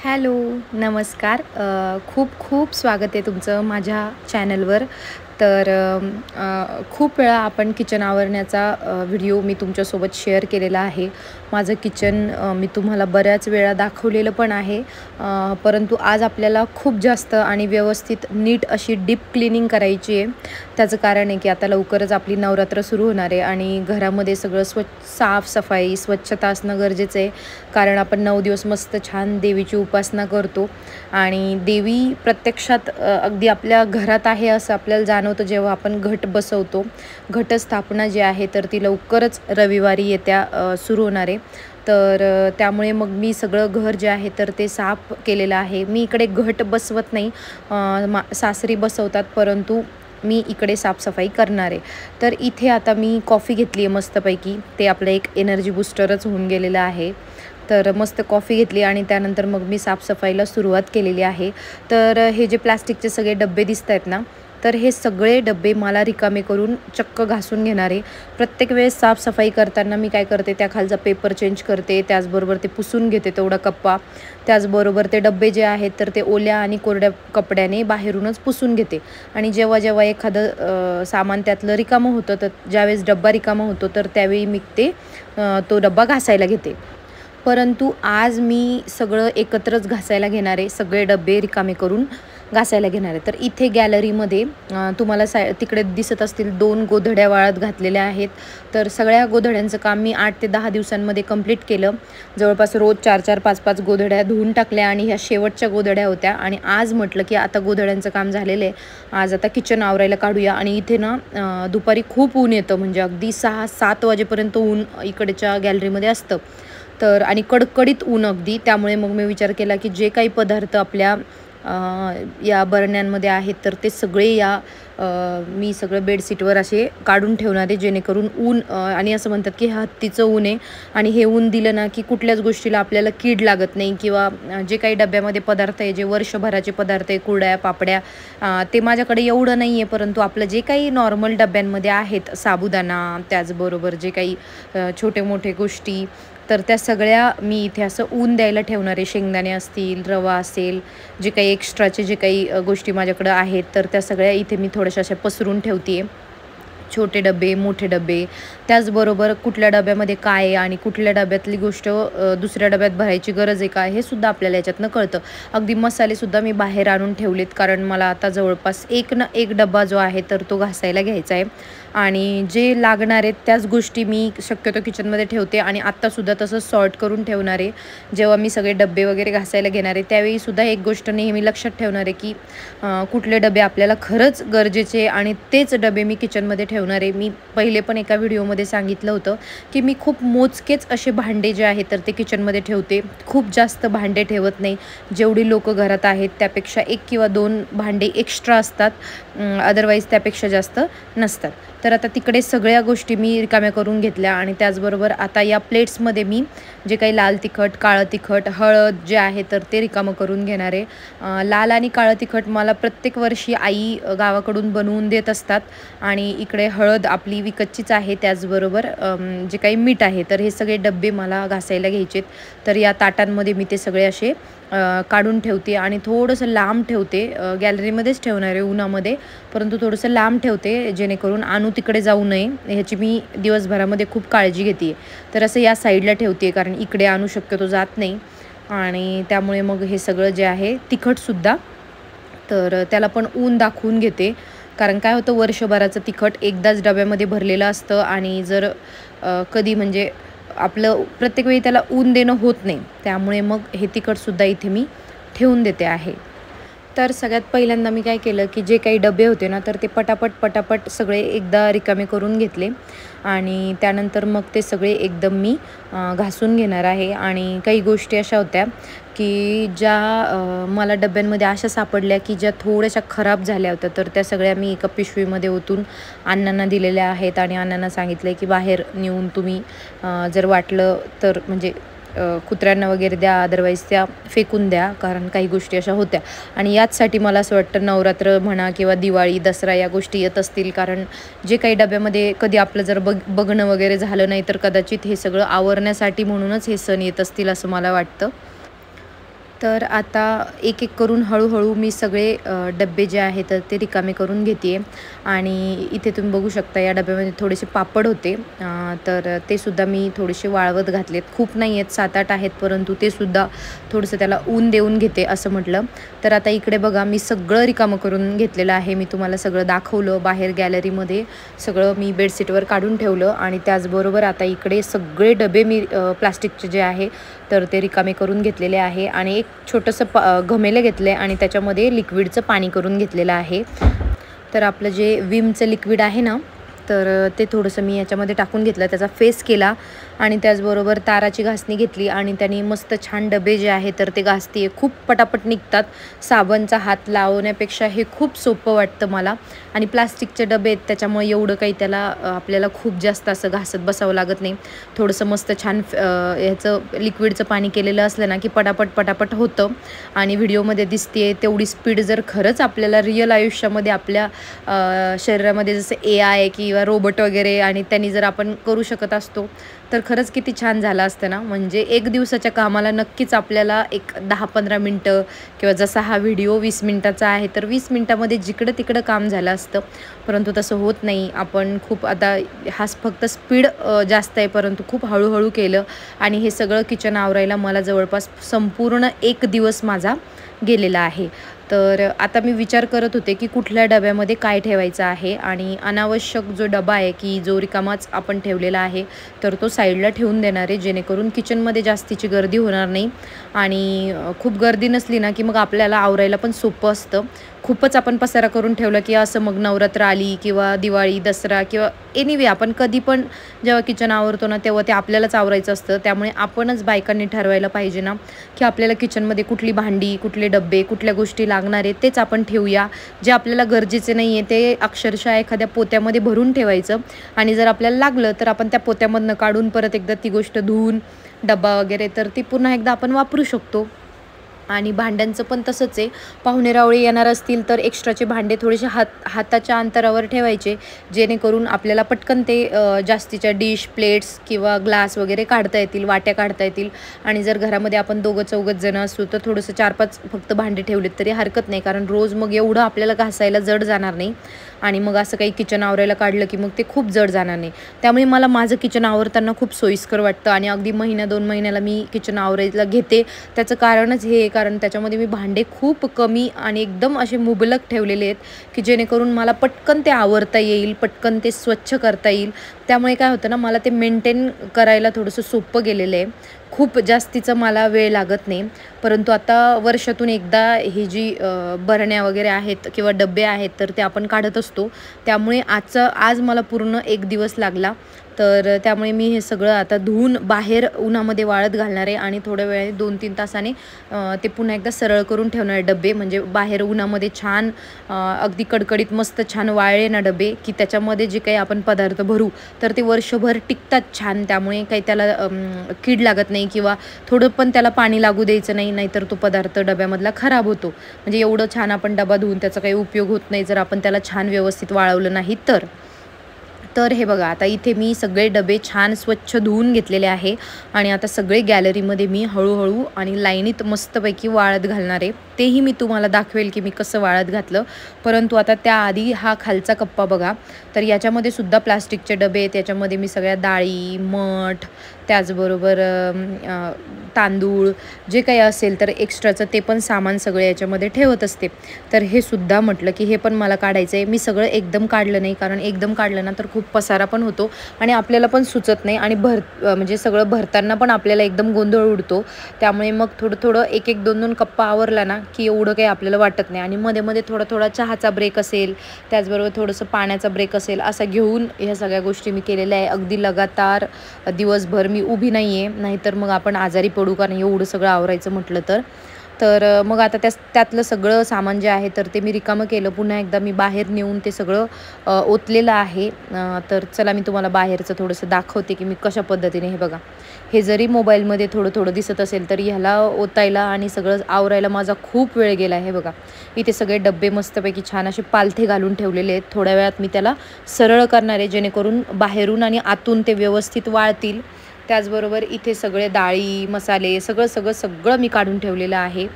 Hello, नमस्कार. खूप खूप स्वागत आहे तुमचं माझ्या चॅनलवर. तर खूप वेळा आपण किचन आवरण्याचा व्हिडिओ मी तुमच्यासोबत शेअर केलेला आहे. माझं किचन मी तुम्हाला बऱ्याच वेळा दाखवलेलं पण आहे. परंतु आज आपल्याला खूप जास्त आणि व्यवस्थित नीट अशी डीप क्लीनिंग करायची आहे. त्याचं कारण आहे की आता लवकरच आपली नवरात्र सुरू होणार आहे आणि घरामध्ये सगळं साफसफाई, स्वच्छता असणं गरजेचं आहे. कारण आपण 9 दिवस मस्त छान देवीची उपासना करतो आणि देवी प्रत्यक्षात अगदी आपल्या घरात आहे असं आपल्याला जाणवतं जेव्हा आपण घट बसवतो. घटस्थापना जी आहे तर ती लवकरच रविवारी येत्या सुरू होणार आहे. तर त्यामुळे मग मी सगळं घर जे आहे तर ते साफ केलेलं आहे. मी इकडे घट बसवत नाही, सासरी बसवतात, परंतु मी इकडे साफसफाई करणार आहे. तर इथे आता मी कॉफी घेतली आहे मस्तपैकी. ते आपलं एक एनर्जी बूस्टरच होऊन गेलेलं आहे. तर मस्त कॉफी घेतली आणि त्यानंतर मग मी साफसफाईला सुरुवात केलेली आहे. तर हे जे प्लास्टिकचे सगळे डबे दिसत आहेत ना, तर हे सगळे डबे मला रिकामे करून चक्क घासून घेणार आहे. प्रत्येक वेळेस साफसफाई करताना मी काय करते, त्या खालचा पेपर चेंज करते, त्याचबरोबर ते पुसून घेते तेवढा कप्पा. त्याचबरोबर ते डबे जे आहेत तर ते ओल्या आणि कोरड्या कपड्याने बाहेरूनच पुसून घेते. आणि जेव्हा जेव्हा एखादं सामान त्यातलं रिकामं होतं, तर ज्यावेळेस डब्बा रिकामा होतो तर त्यावेळी मी तो डब्बा घासायला घेते. परंतु आज मी सगळं एकत्रच घासायला घेणार आहे. सगळे डबे रिकामे करून घासायला घेणार आहे. तर इथे गॅलरीमध्ये तुम्हाला तिकडे दिसत असतील 2 गोधड्या वाळत घातलेल्या आहेत. तर सगळ्या गोधड्यांचं काम मी 8 ते 10 दिवसांमध्ये कंप्लीट केलं. जवळपास रोज 4-4, 5-5 गोधड्या धुवून टाकल्या आणि ह्या शेवटच्या गोधड्या होत्या. आणि आज म्हटलं की आता गोधड्यांचं काम झालेलं आहे, आज आता किचन आवरायला काढूया. आणि इथे ना दुपारी खूप ऊन येतं, म्हणजे अगदी 6-7 वाजेपर्यंत ऊन इकडच्या गॅलरीमध्ये असतं. तर आणि कडकडीत ऊन अगदी. त्यामुळे मग मी विचार केला की जे काही पदार्थ आपल्या या बरण्यांमध्ये आहेत तर ते सगळे मी सगळं बेडशीटवर असे काढून ठेवणार आहे, जेणेकरून ऊन आणि असं म्हणतात की हत्तीचं ऊन आहे आणि हे ऊन दिलं ना की कुठल्याच गोष्टीला आपल्याला कीड लागत नाही. किंवा जे काही डब्यामध्ये पदार्थ आहे, जे वर्षभराचे पदार्थ आहे, कुरड्या पापड्या, ते माझ्याकडे एवढं नाही आहे. परंतु आपलं जे काही नॉर्मल डब्यांमध्ये आहेत, साबुदाणा, त्याचबरोबर जे काही छोटे मोठे गोष्टी, तर त्या सगळ्या मी इथे असं ऊन द्यायला ठेवणार आहे. शेंगदाणे असतील, रवा असेल, जे काही एक्स्ट्राचे जे काही गोष्टी माझ्याकडं आहेत तर त्या सगळ्या इथे मी थोड्याशा अशा पसरून ठेवते आहे. छोटे डबे, मोठे डबे, त्याचबरोबर कुठल्या डब्यामध्ये काय आहे आणि कुठल्या डब्यातली गोष्ट दुसऱ्या डब्यात भरायची गरज आहे का, हे सुद्धा आपल्याला याच्यातनं कळतं. अगदी मसालेसुद्धा मी बाहेर आणून ठेवलेत, कारण मला आता जवळपास एक ना एक डबा जो आहे तर तो घासायला घ्यायचा आहे. आणि जे लागणार आहेत त्याच गोष्टी मी शक्यतो किचनमध्ये ठेवते आणि आत्तासुद्धा तसंच सॉर्ट करून ठेवणार आहे. जेव्हा मी सगळे डबे वगैरे घासायला घेणार आहे त्यावेळीसुद्धा एक गोष्ट नेहमी लक्षात ठेवणार आहे की कुठले डबे आपल्याला खरंच गरजेचे आणि तेच डबे मी किचनमध्ये ठेवणार आहे. मी पहिले पण एका व्हिडिओमध्ये सांगितलं होतं की मी खूप मोजकेच असे भांडे जे आहेत तर ते किचनमध्ये ठेवते. खूप जास्त भांडे ठेवत नाही. जेवढी लोकं घरात आहेत त्यापेक्षा 1 किंवा 2 भांडे एक्स्ट्रा असतात, अदरवाईज त्यापेक्षा जास्त नसतात. तर आता तिकडे सगळ्या गोष्टी मी रिकाम्या करून घेतल्या आणि त्याचबरोबर आता या प्लेट्समध्ये मी जे काही लाल तिखट, काळं तिखट, हळद जे आहे तर ते रिकामं करून घेणार आहे. लाल आणि काळं तिखट मला प्रत्येक वर्षी आई गावाकडून बनवून देत असतात आणि इकडे हळद आपली विकतचीच आहे. त्याचबरोबर जे काही मीठ आहे तर हे सगळे डब्बे मला घासायला घ्यायचेत. तर या ताटांमध्ये मी ते सगळे असे काढून ठेवते आणि थोडंसं लांब ठेवते. गॅलरीमध्येच ठेवणार आहे उन्हामध्ये, परंतु थोडंसं लांब ठेवते जेणेकरून आणू तिकडे जाऊ नये, ह्याची मी दिवसभरामध्ये खूप काळजी घेते. तर असं या साईडला ठेवते, कारण इकडे आणू शक्यतो जात नाही. आणि त्यामुळे मग हे सगळं जे आहे तिखटसुद्धा, तर त्याला पण ऊन दाखवून घेते. कारण काय होतं, वर्षभराचं तिखट एकदाच डब्यामध्ये भरलेलं असतं आणि जर कधी म्हणजे आपलं प्रत्येक वेळी त्याला ऊन देणं होत नाही. त्यामुळे मग हे तिखटसुद्धा इथे मी ठेवून देते आहे. तर सगळ्यात पहिल्यांदा मी काय केलं की जे काही डबे होते ना तर ते पटापट सगळे एकदा रिकामे करून घेतले आणि त्यानंतर मग ते सगळे एकदम मी घासून घेणार आहे. आणि काही गोष्टी अशा होत्या की ज्या मला डब्यांमध्ये अशा सापडल्या की ज्या थोड्याशा खराब झाल्या होत्या, तर त्या सगळ्या मी एका पिशवीमध्ये ओतून अण्णांना दिलेल्या आहेत आणि अण्णांना सांगितलं आहे की बाहेर नेऊन तुम्ही जर वाटलं तर म्हणजे कुत्र्यांना वगैरे द्या, अदरवाईज त्या फेकून द्या, कारण काही गोष्टी अशा होत्या. आणि याचसाठी मला असं वाटतं नवरात्र म्हणा किंवा दिवाळी, दसरा या गोष्टी येत असतील, कारण जे काही डब्यामध्ये कधी आपलं जर बघणं वगैरे झालं नाही तर कदाचित हे सगळं आवरण्यासाठी म्हणूनच हे सण येत असतील असं मला वाटतं. तर आता एक एक करून हळूहळू मी सगळे डब्बे जे आहेत तर ते रिकामे करून घेते आहे. आणि इथे तुम्ही बघू शकता या डब्यामध्ये थोडेसे पापड होते, तर ते सुद्धा मी थोडेसे वाळवत घातलेत. खूप नाही आहेत, 7-8 आहेत, परंतु ते सुद्धा थोडंसं त्याला ऊन देऊन घेते असं म्हटलं. तर आता इकडे बघा मी सगळं रिकामं करून घेतलेलं आहे. मी तुम्हाला सगळं दाखवलं. बाहेर गॅलरीमध्ये सगळं मी बेडशीटवर काढून ठेवलं आणि त्याचबरोबर आता इकडे सगळे डबे मी प्लास्टिकचे जे आहे तर ते रिकामे करून घेतलेले आहे. आणि एक छोटंसं घमेलं घेतलं आहे आणि त्याच्यामध्ये लिक्विडचं पाणी करून घेतलेलं आहे. तर आपलं जे विमचं लिक्विड आहे ना, तर ते थोडंसं मी याच्यामध्ये टाकून घेतलं, त्याचा फेस केला आणि त्याचबरोबर ताराची घासणी घेतली आणि त्याने मस्त छान डबे जे आहे तर ते घासते. खूप पटापट निघतात. साबणचा हात लावण्यापेक्षा हे खूप सोपं वाटतं मला. आणि प्लास्टिकचे डबे आहेत त्याच्यामुळे एवढं काही त्याला आपल्याला खूप जास्त असं घासत बसावं लागत नाही. थोडंसं मस्त छान ह्याचं लिक्विडचं पाणी केलेलं असलं ना की पटापट होतं. आणि व्हिडिओमध्ये दिसते तेवढी स्पीड जर खरंच आपल्याला रिअल आयुष्यामध्ये आपल्या शरीरामध्ये जसं AI किंवा रोबोट वगैरे आणि त्यांनी जर आपण करू शकत असतो तर खरंच किती छान झालं असतं ना. म्हणजे एक दिवसाच्या कामाला नक्कीच आपल्याला एक 10-15 मिनटं किंवा जसा हा व्हिडिओ 20 मिनटाचा आहे तर 20 मिनटामध्ये जिकडं तिकडं काम झालं असतं. परंतु तसं होत नाही. आपण खूप आता हा फक्त स्पीड जास्त आहे, परंतु खूप हळूहळू केलं आणि हे सगळं किचन आवरायला मला जवळपास संपूर्ण 1 दिवस माझा गेलेला आहे. तर आता मी विचार करत होते की कुठल्या डब्यामध्ये काय ठेवायचं आहे. आणि अनावश्यक जो डबा आहे की जो रिकामाच आपण ठेवलेला आहे तर तो साईडला ठेवून देणार आहे, जेणेकरून किचनमध्ये जास्तीची गर्दी होणार नाही. आणि खूप गर्दी नसली ना की मग आपल्याला आवरायला पण सोपं असतं. खूपच आपण पसारा करून ठेवलं की असं मग नवरात्र आली किंवा दिवाळी, दसरा किंवा एनिवे आपण कधी पण जेव्हा किचन आवरतो ना तेव्हा ते आपल्यालाच आवरायचं असतं. त्यामुळे आपणच बायकांनी ठरवायला पाहिजे ना की आपल्याला किचनमध्ये कुठली भांडी, कुठले डब्बे, कुठल्या गोष्टी लागणार आहेत तेच आपण ठेवूया. जे आपल्याला गरजेचे नाही आहे ते अक्षरशः एखाद्या पोत्यामध्ये भरून ठेवायचं आणि जर आपल्याला लागलं तर आपण त्या पोत्यामधनं काढून परत एकदा ती गोष्ट धुवून डब्बा वगैरे तर ती पुन्हा एकदा आपण वापरू शकतो. आणि भांड्यांचं पण तसंच आहे. पाहुणेरावळे येणार असतील तर एक्स्ट्राचे भांडे थोडेसे हाताच्या अंतरावर ठेवायचे, जेणेकरून आपल्याला पटकन ते जास्तीच्या डिश, प्लेट्स किंवा ग्लास वगैरे काढता येतील, वाट्या काढता येतील. आणि जर घरामध्ये आपण 2-4 जण असू तर थोडंसं 4-5 फक्त भांडे ठेवलेत तरी हरकत नाही, कारण रोज मग एवढं आपल्याला घासायला जड जाणार नाही. आणि मग असं काही किचन आवरायला काढलं की मग ते खूप जड जाणार नाही. त्यामुळे मला माझं किचन आवरताना खूप सोयीस्कर वाटतं आणि अगदी 1-2 महिन्याला मी किचन आवरायला घेते. त्याचं कारणच हे, कारण त्याच्यामध्ये मी भांडे खूप कमी आणि एकदम असे मुबलक ठेवलेले आहेत की जेणेकरून मला पटकन ते आवरता येईल, पटकन ते स्वच्छ करता येईल. त्यामुळे काय होतं ना, मला ते मेंटेन करायला थोडंसं सोपं गेलेलं आहे. खूप जास्तीचं मला वेळ लागत नाही. परंतु आता वर्षातून एकदा ही जी बरण्या वगैरे आहेत किंवा डबे आहेत तर ते आपण काढत असतो. त्यामुळे आज मला पूर्ण 1 दिवस लागला. तर त्यामुळे मी हे सगळं आता धुवून बाहेर उन्हामध्ये वाळत घालणार आहे आणि थोड्या वेळाने 2-3 तासाने ते पुन्हा एकदा सरळ करून ठेवणार आहे डबे. म्हणजे बाहेर उन्हामध्ये छान अगदी कडकडीत मस्त छान वाळले ना डबे की त्याच्यामध्ये जे काही आपण पदार्थ भरू तर ते वर्षभर टिकतात छान. त्यामुळे काही त्याला कीड लागत नाही किंवा थोडं पण त्याला पाणी लागू द्यायचं नाही, नाहीतर तो पदार्थ डब्यामधला खराब होतो. म्हणजे एवढं छान आपण डबा धुवून त्याचा काही उपयोग होत नाही जर आपण त्याला छान व्यवस्थित वाळवलं नाही तर. तर हे बघा आता इथे मी सगळे डबे छान स्वच्छ धुवून घेतलेले आहे आणि आता सगळे गॅलरीमध्ये मी हळूहळू आणि लाईनीत मस्तपैकी वाळत घालणार आहे. तेही मी तुम्हाला दाखवेल की मी कसं वाळत घातलं. परंतु आता त्याआधी हा खालचा कप्पा बघा, तर याच्यामध्ये सुद्धा प्लास्टिकचे डबे आहेत. याच्यामध्ये मी सगळ्या डाळी, मठ, त्याचबरोबर तांदूळ जे काही असेल तर एक्स्ट्राचं ते पण सामान सगळं याच्यामध्ये ठेवत असते. तर हे सुद्धा म्हटलं की हे पण मला काढायचं आहे. मी सगळं एकदम काढलं नाही, कारण एकदम काढलं ना तर खूप पसारा पण होतो आणि आपल्याला पण सुचत नाही आणि म्हणजे सगळं भरताना पण आपल्याला एकदम गोंधळ उडतो. त्यामुळे मग थोडं 1-1, 2-2 कप्पा आवरला ना की एवढं काही आपल्याला वाटत नाही. आणि मध्ये थोडा चहाचा ब्रेक असेल, त्याचबरोबर थोडंसं पाण्याचा ब्रेक असेल, असं घेऊन ह्या सगळ्या गोष्टी मी केलेल्या आहे. अगदी लगातार दिवसभर मी उभी नाही आहे, नाहीतर मग आपण आजारी पडू का नाही एवढं सगळं आवरायचं म्हटलं तर. मग आता त्यातलं सगळं सामान जे आहे तर ते मी रिकामं केलं. पुन्हा एकदा मी बाहेर नेऊन ते सगळं ओतलेलं आहे. तर चला मी तुम्हाला बाहेरचं थोडंसं दाखवते की मी कशा पद्धतीने. हे बघा, हे जरी मोबाईलमध्ये थोडं दिसत असेल तरी ह्याला ओतायला आणि सगळं आवरायला माझा खूप वेळ गेला आहे. बघा, इथे सगळे डब्बे मस्तपैकी छान असे पालथे घालून ठेवलेले आहेत. थोड्या वेळात मी त्याला सरळ करणार आहे, जेणेकरून बाहेरून आणि आतून ते व्यवस्थित वाळतील. त्याचबरोबर इथे सगळे डाळी मसाले सगळं मी काढून ठेवलेलं आहे.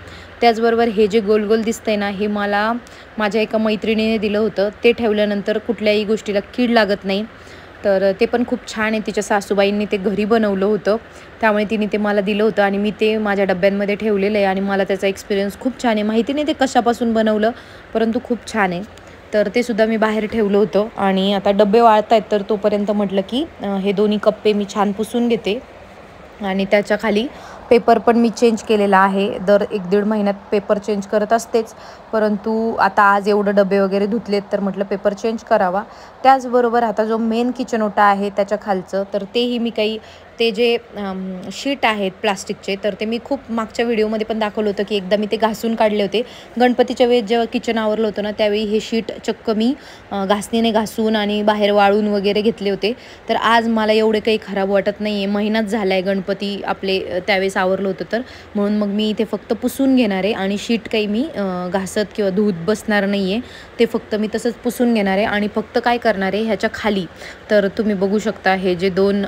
त्याचबरोबर हे जे गोल गोल दिसतंय ना, हे मला माझ्या एका मैत्रिणीने दिलं होतं. ते ठेवल्यानंतर कुठल्याही गोष्टीला कीड लागत नाही. तर ते पण खूप छान आहे. तिच्या सासूबाईंनी ते घरी बनवलं होतं, त्यामुळे तिने ते मला दिलं होतं आणि मी ते माझ्या डब्यांमध्ये ठेवलेलं आहे आणि मला त्याचा एक्सपिरियन्स खूप छान आहे. माहिती नाही ते कशापासून बनवलं, परंतु खूप छान आहे. तर ते सुद्धा मी बाहेर ठेवलं होतं आणि आता डबे वाळत आहेत, तर तोपर्यंत म्हटलं की हे दोन्ही कप्पे मी छान पुसून घेते. आणि त्याच्या खाली पेपर पण मी चेंज केलेला आहे. दर 1-1.5 महिन्यात पेपर चेंज करत असतेच, परंतु आता आज एवढं डबे वगैरे धुतलेत तर म्हटलं पेपर चेंज करावा. त्याचबरोबर आता जो मेन किचन ओटा आहे त्याच्या खालचं, तर तेही मी काही ते जे शीट आहेत प्लास्टिकचे, तर ते मी खूप मागच्या व्हिडिओमध्ये पण दाखवलं होतं की एकदा मी ते घासून काढले होते. गणपतीच्या वेळेस जेव्हा किचन आवरलं होतं ना, त्यावेळी हे शीट चक्क मी घासणीने घासून आणि बाहेर वाळून वगैरे घेतले होते. तर आज मला एवढे काही खराब वाटत नाही आहे. महिनाच झाला आहे गणपती आपले त्यावेळेस आवरलं होतं, तर म्हणून मग मी इथे फक्त पुसून घेणार आहे आणि शीट काही मी घासत किंवा धुत बसणार नाही आहे. ते फक्त मी तसंच पुसून घेणार आहे आणि फक्त काय करणार आहे ह्याच्या खाली, तर तुम्ही बघू शकता हे जे 2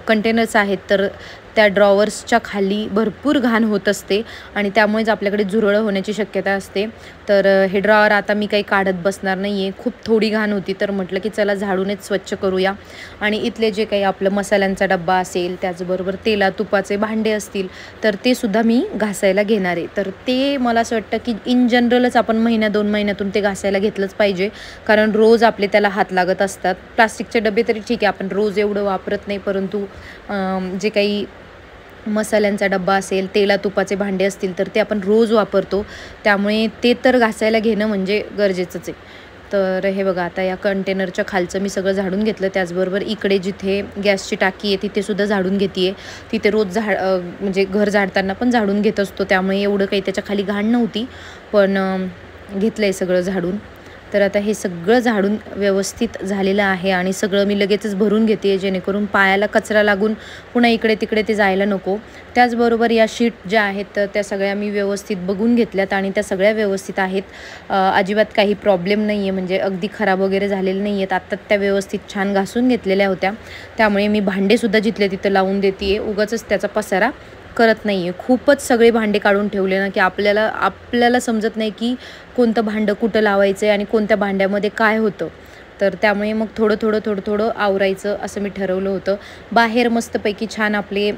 कंटेनर्स आहेत, तर त्या ड्रॉवर्सच्या खाली भरपूर घाण होत असते आणि त्यामुळेच आपल्याकडे झुरळं होण्याची शक्यता असते. तर हे ड्रॉवर आता मी काही काढत बसणार नाही आहे. खूप थोडी घाण होती, तर म्हटलं की चला झाडूनच स्वच्छ करूया. आणि इथले जे काही आपलं मसाल्यांचा डब्बा असेल, त्याचबरोबर तेला तुपाचे भांडे असतील, तर ते सुद्धा मी घासायला घेणार आहे. तर ते मला असं वाटतं की इन जनरलच आपण 1-2 महिन्यातून ते घासायला घेतलंच पाहिजे, कारण रोज आपले त्याला हात लागत असतात. प्लास्टिकचे डबे तरी ठीक आहे, आपण रोज एवढं वापरत नाही, परंतु जे काही मसाल्यांचा डब्बा असेल, तेला तुपाचे भांडे असतील, तर ते आपण रोज वापरतो, त्यामुळे ते तर घासायला घेणं म्हणजे गरजेचंच आहे. तर हे बघा, आता या कंटेनरच्या खालचं मी सगळं झाडून घेतलं. त्याचबरोबर इकडे जिथे गॅसची टाकी आहे तिथेसुद्धा झाडून घेते आहे. तिथे रोज म्हणजे घर झाडताना पण झाडून घेत असतो, त्यामुळे एवढं काही त्याच्या खाली घाण नव्हती, पण घेतलं आहे सगळं झाडून. तर आता हे सगळं झाडून व्यवस्थित झालेलं आहे आणि सगळं मी लगेचच भरून घेते आहे, जेणेकरून पायाला कचरा लागून पुन्हा इकडे तिकडे ते जायला नको. त्याचबरोबर या शीट ज्या आहेत तर त्या सगळ्या मी व्यवस्थित बघून घेतल्यात आणि त्या सगळ्या व्यवस्थित आहेत. अजिबात काही प्रॉब्लेम नाही आहे, म्हणजे अगदी खराब वगैरे झालेले नाही आहेत. आत्ता त्या व्यवस्थित छान घासून घेतलेल्या होत्या, त्यामुळे मी भांडेसुद्धा जिथले तिथं लावून देते आहे. उगाचच त्याचा पसारा करत नाही आहे. खूपच सगळे भांडे काढून ठेवले ना की आपल्याला समजत नाही की कोणतं भांडं कुठं लावायचं आहे आणि कोणत्या भांड्यामध्ये काय होतं. तर त्यामुळे मग थोडं आवरायचं असं मी ठरवलं होतं. बाहेर मस्तपैकी छान आपले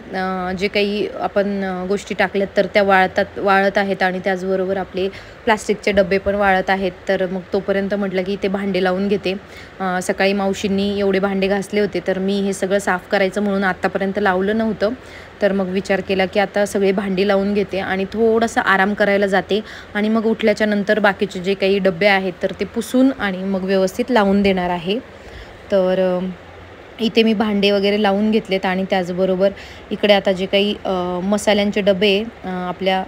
जे काही आपण गोष्टी टाकल्यात तर त्या वाळत आहेत आणि त्याचबरोबर आपले प्लास्टिकचे डबे पण वाळत आहेत. तर मग तोपर्यंत म्हटलं की ते भांडे लावून घेते. सकाळी मावशींनी एवढे भांडे घासले होते, तर मी हे सगळं साफ करायचं म्हणून आत्तापर्यंत लावलं नव्हतं. तर मग विचार केला की आता सगळे भांडी लावून घेते आणि थोडासा आराम करायला जाते आणि मग उठल्याच्या नंतर बाकीचे जे काही डबे आहेत तर ते पुसून आणि मग व्यवस्थित लावून देणार आहे. तर इथे मी भांडे वगैरे लावून घेतलेत आणि त्याचबरोबर इकडे आता जे काही मसाल्यांचे डबे आपल्या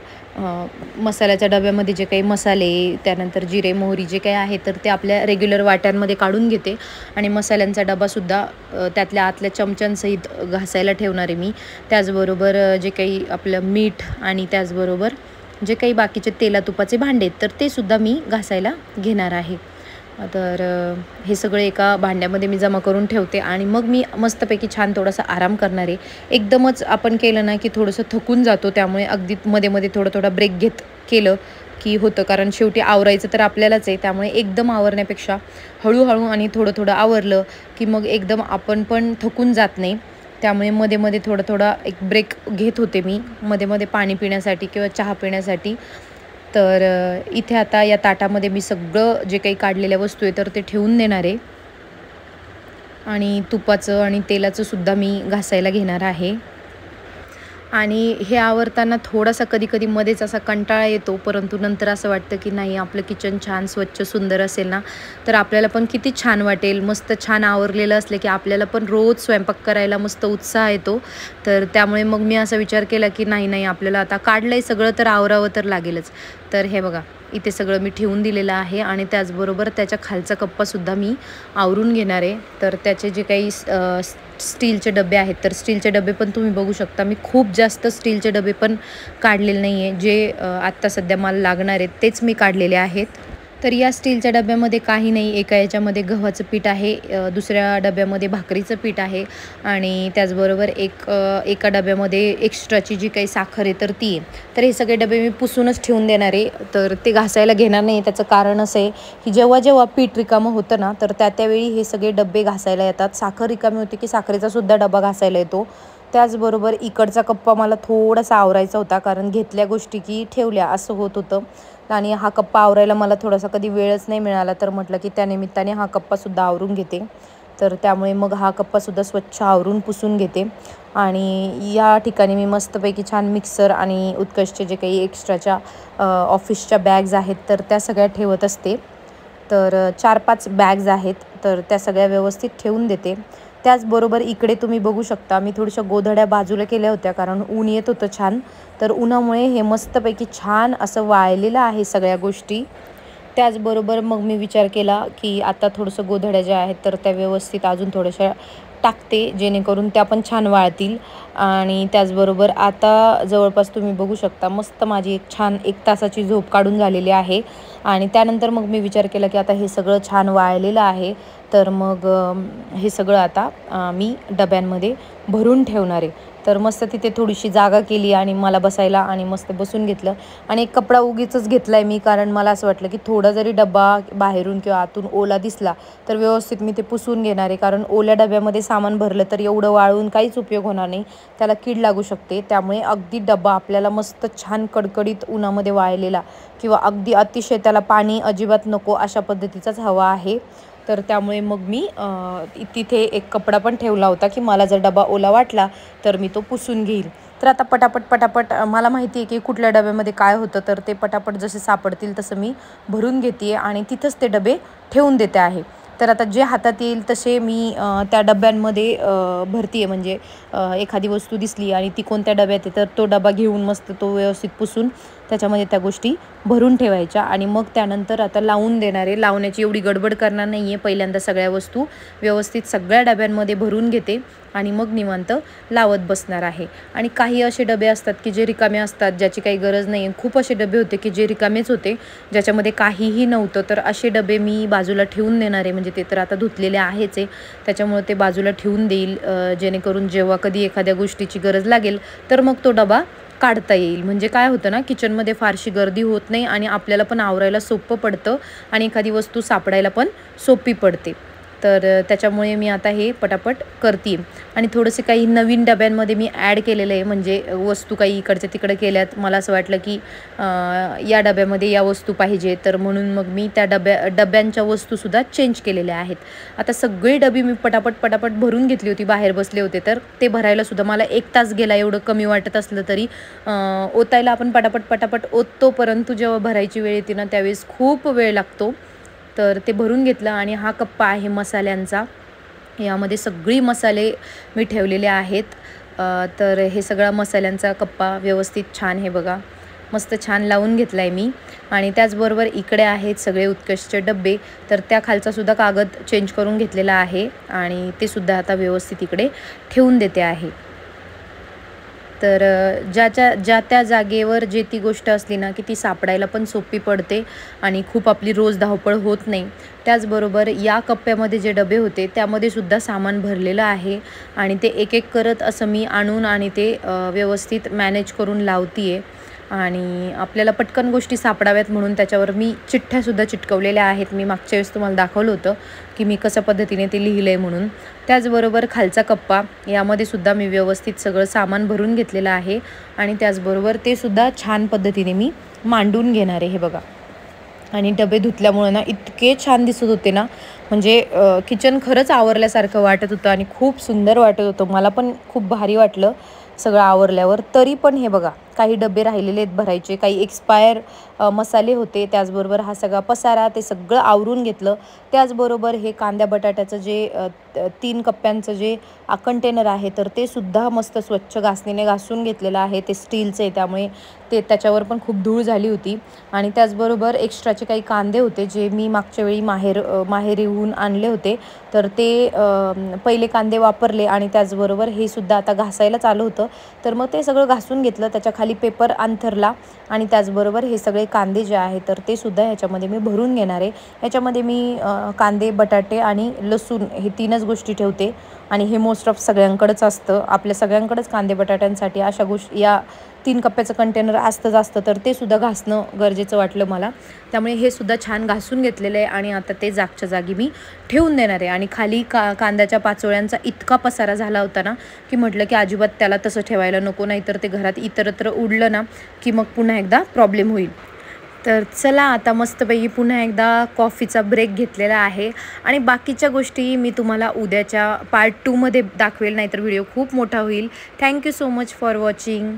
मसाल्याच्या डब्यामध्ये जे काही मसाले, त्यानंतर जिरे मोहरी जे काही आहे तर ते आपल्या रेग्युलर वाट्यांमध्ये काढून घेते आणि मसाल्यांचा डबासुद्धा त्यातल्या आतल्या चमच्यांसहित घासायला ठेवणार आहे मी. त्याचबरोबर जे काही आपलं मीठ आणि त्याचबरोबर जे काही बाकीचे तेला तुपाचे भांडे तर ते सुद्धा मी घासायला घेणार आहे. तर हे सगळे एका भांड्यामध्ये मी जमा करून ठेवते आणि मग मी मस्तपैकी छान थोडासा आराम करणार आहे. एकदमच आपण केलं ना की थोडंसं थकून जातो, त्यामुळे अगदी मध्ये थोडा ब्रेक घेत केलं की होतं, कारण शेवटी आवरायचं तर आपल्यालाच आहे. त्यामुळे एकदम आवरण्यापेक्षा हळूहळू आणि थोडं आवरलं की मग एकदम आपण पण थकून जात नाही. त्यामुळे मध्ये थोडा एक ब्रेक घेत होते मी मध्ये पाणी पिण्यासाठी किंवा चहा पिण्यासाठी. तर इथे आता या ताटामध्ये मी सगळं जे काही काढलेल्या वस्तू आहे तर ते ठेवून देणार आहे आणि तुपाचं आणि तेलाचं सुद्धा मी घासायला घेणार आहे. आणि हे आवरताना थोडासा कधी मध्येच असा कंटाळा येतो, परंतु नंतर असं वाटतं की नाही, आपलं किचन छान स्वच्छ सुंदर असेल ना तर आपल्याला पण किती छान वाटेल. मस्त छान आवरलेलं असलं की आपल्याला पण रोज स्वयंपाक करायला मस्त उत्साह येतो. तर त्यामुळे मग मी असा विचार केला की नाही आपल्याला आता काढलंय सगळं तर आवरावं तर लागेलच. तर हे बघा, इथे सगळं मी ठेवून दिलेलं आहे आणि त्याचबरोबर त्याच्या खालचा कप्पासुद्धा मी आवरून घेणार आहे. तर त्याचे जे काही स्टीलचे डबे आहेत तर स्टीलचे डबे पण तुम्ही बघू शकता. मी खूप जास्त स्टीलचे डबे पण काढलेले नाही आहे. जे आत्ता सध्या मला लागणार आहेत तेच मी काढलेले आहेत. तर या स्टीलच्या डब्यामध्ये काही नाही, एका याच्यामध्ये गव्हाचं पीठ आहे, दुसऱ्या डब्यामध्ये भाकरीचं पीठ आहे आणि त्याचबरोबर एका डब्यामध्ये एक्स्ट्राची जी काही साखर आहे तर ती आहे. तर हे सगळे डबे मी पुसूनच ठेवून देणार आहे, तर ते घासायला घेणार नाही. त्याचं कारण असं आहे की जेव्हा जेव्हा पीठ रिकामं होतं ना, तर त्यावेळी हे सगळे डबे घासायला येतात. साखर रिकामी होते की साखरेचा सुद्धा डबा घासायला येतो. त्याचबरोबर इकडचा कप्पा मला थोडासा आवरायचा होता, कारण घेतल्या गोष्टी की ठेवल्या असं होत होतं आणि हा कप्पा आवरायला मला थोडासा कधी वेळच नाही मिळाला, तर म्हटलं की त्यानिमित्ताने हा कप्पासुद्धा आवरून घेते. तर त्यामुळे मग हा कप्पासुद्धा स्वच्छ आवरून पुसून घेते आणि या ठिकाणी मी मस्तपैकी छान मिक्सर आणि उत्कर्षचे जे काही एक्स्ट्राच्या ऑफिसच्या बॅग्स आहेत तर त्या सगळ्या ठेवत असते. तर 4-5 बॅग्स आहेत, तर त्या सगळ्या व्यवस्थित ठेवून देते. त्याचबरोबर इकडे तुम्ही बघू शकता मी थोड्याशा गोधड्या बाजूला केल्या होत्या, कारण ऊन येत होतं छान. तर उन्हामुळे हे मस्तपैकी छान असं वाळलेलं आहे सगळ्या गोष्टी. त्याचबरोबर मग मी विचार केला की आता थोडंसं गोधड्या ज्या आहेत तर त्या व्यवस्थित अजून थोड्याशा टाकते, जेणेकरून त्या पण छान वाळतील. आणि त्याचबरोबर आता जवळपास तुम्ही बघू शकता मस्त माझी एक छान 1 तासाची झोप काढून झालेली आहे. आणि त्यानंतर मग मी विचार केला की आता हे सगळं छान वाळलेलं आहे, तर मग हे सगळं आता मी डब्यांमध्ये भरून ठेवणार आहे. तर मस्त तिथे थोडीशी जागा केली आणि मला बसायला आणि मस्त बसून घेतलं आणि एक कपडा उगीचच घेतला आहे मी, कारण मला असं वाटलं की थोडा जरी डब्बा बाहेरून किंवा आतून ओला दिसला तर व्यवस्थित मी ते पुसून घेणार आहे, कारण ओल्या डब्यामध्ये सामान भरलं तर एवढं वाळून काहीच उपयोग होणार नाही, त्याला कीड लागू शकते. त्यामुळे अगदी डब्बा आपल्याला मस्त छान कडकडीत उन्हामध्ये वाळलेला किंवा अगदी अतिशय त्याला पाणी अजिबात नको अशा पद्धतीचाच हवा आहे. तर त्यामुळे मग मी तिथे एक कपडा पण ठेवला होता की मला जर डबा ओला वाटला तर मी तो पुसून घेईल. तर आता पटापट मला माहिती आहे की कुठल्या डब्यामध्ये काय होतं, तर ते पटापट जसे सापडतील तसं मी भरून घेते आणि तिथंच ते डबे ठेवून देते आहे. तर आता जे हातात येईल तसे मी त्या डब्यांमध्ये भरती आहे. म्हणजे एखादी वस्तू दिसली आणि ती कोणत्या डब्यात आहे तर तो डबा घेऊन मस्त तो व्यवस्थित पुसून त्याच्यामध्ये त्या गोष्टी भरून ठेवायच्या आणि मग त्यानंतर आता लावून देणार आहे. लावण्याची एवढी गडबड करणार नाही आहे. पहिल्यांदा सगळ्या वस्तू व्यवस्थित सगळ्या डब्यांमध्ये भरून घेते आणि मग निवांत लावत बसणार आहे. आणि काही असे डबे असतात की जे रिकामे असतात, ज्याची काही गरज नाही. खूप असे डबे होते की जे रिकामेच होते, ज्याच्यामध्ये काहीही नव्हतं. तर असे डबे मी बाजूला ठेवून देणार आहे. म्हणजे ते तर आता धुतलेले आहेच आहे, त्याच्यामुळे ते बाजूला ठेवून देईल, जेणेकरून जेव्हा कधी एखाद्या गोष्टीची गरज लागेल तर मग तो डबा काढता येईल. म्हणजे काय होतं ना, किचनमध्ये फारशी गर्दी होत नाही आणि आपल्याला पण आवरायला सोपं पडतं आणि एखादी वस्तू सापडायला पण सोपी पडते. तर त्याच्यामुळे मी आता हे पटापट करते आणि थोडेसे काही नवीन डब्यांमध्ये मी ॲड केलेलं आहे. म्हणजे वस्तू काही इकडच्या तिकडे केल्यात. मला असं वाटलं की या डब्यामध्ये या वस्तू पाहिजे, तर म्हणून मग मी त्या डब्यांच्या वस्तूसुद्धा चेंज केलेल्या आहेत. आता सगळी डबी मी पटापट भरून घेतली होती. बाहेर बसले होते तर ते भरायलासुद्धा मला 1 तास गेला. एवढं कमी वाटत असलं तरी ओतायला आपण पटापट ओततो, परंतु जेव्हा भरायची वेळ येते ना त्यावेळेस खूप वेळ लागतो. तर ते भरून घेतलं आणि हा कप्पा आहे मसाल्यांचा. यामध्ये सगळी मसाले मी ठेवलेले आहेत. तर हे सगळा मसाल्यांचा कप्पा व्यवस्थित छान हे बघा मस्त छान लावून घेतला आहे मी. आणि त्याचबरोबर इकडे आहेत सगळे उत्कर्षचे डबे, तर त्या खालचासुद्धा कागद चेंज करून घेतलेला आहे आणि ते सुद्धा आता व्यवस्थित इकडे ठेवून देते आहे. तर ज्या त्या जागेवर जे ती गोष्ट असली ना की ती सापडायला पण सोपी पडते आणि खूप आपली रोज धावपळ होत नाही. त्याचबरोबर या कप्प्यामध्ये जे डबे होते त्यामध्ये सुद्धा सामान भरलेलं आहे आणि ते एक करत असं मी आणून आणि ते व्यवस्थित मॅनेज करून लावते आहे. आणि आपल्याला पटकन गोष्टी सापडाव्यात म्हणून त्याच्यावर मी चिठ्ठ्यासुद्धा चिटकवलेल्या आहेत. मी मागच्या वेळेस तुम्हाला दाखवलं होतं की मी कशा पद्धतीने ते लिहिलं आहे म्हणून. त्याचबरोबर खालचा कप्पा यामध्ये सुद्धा मी व्यवस्थित सगळं सामान भरून घेतलेलं आहे आणि त्याचबरोबर ते सुद्धा छान पद्धतीने मी मांडून घेणार आहे. हे बघा, आणि डबे धुतल्यामुळे ना इतके छान दिसत होते ना, म्हणजे किचन खरंच आवरल्यासारखं वाटत होतं आणि खूप सुंदर वाटत होतं. मला पण खूप भारी वाटलं सगळं आवरल्यावर. तरी पण हे बघा, काही डबे राहिलेले आहेत भरायचे, काही एक्सपायर मसाले होते. त्याचबरोबर हा सगळा पसारा ते सगळं आवरून घेतलं. त्याचबरोबर हे कांद्या बटाट्याचं जे 3 कप्प्यांचं जे कंटेनर आहे तर ते सुद्धा मस्त स्वच्छ घासणीने घासून घेतलेलं आहे. ते स्टीलचं आहे त्यामुळे त्याच्यावर पण खूप धूळ झाली होती. आणि त्याचबरोबर एक्स्ट्राचे काही कांदे होते जे मी मागच्या वेळी माहेरीहून आणले होते, तर ते पहिले कांदे वापरले आणि त्याचबरोबर हे सुद्धा आता घासायला चालू होतं. तर मग ते सगळं घासून घेतलं. त्याच्या खाली खाली पेपर अंथरला आणि त्याचबरोबर हे सगळे कांदे जे आहे तर ते सुद्धा ह्याच्यामध्ये मी भरून घेणार आहे। ह्याच्यामध्ये मी कांदे, बटाटे आणि लसूण हे 3च गोष्टी ठेवते आणि हे मोस्ट ऑफ सगळ्यांकडेच असतं, आपल्या सगळ्यांकडेच कांदे बटाट्यांसाठी अशा गोष्टी या 3 कप्प्याचं कंटेनर असतं तर ते सुद्धा घासणं गरजेचं वाटलं मला। त्यामुळे हे सुद्धा छान घासून घेतलेलं आहे आणि आता ते जागच्या जागी मी ठेवून देणार आहे। आणि खाली कांद्याच्या पाचोळ्यांचा इतका पसारा झाला होता ना की म्हटलं की अजिबात त्याला तसं ठेवायला नको, नाहीतर ते घरात इतरत्र उडलं ना की मग पुन्हा एकदा प्रॉब्लेम होईल। तर चला आता मस्तपैकी पुन्हा एकदा कॉफीचा ब्रेक घेतलेला आहे आणि बाकीच्या गोष्टी मी तुम्हाला उद्याच्या पार्ट 2 मध्ये दाखवेल, नाहीतर व्हिडिओ खूप मोठा होईल। Thank you so much for watching.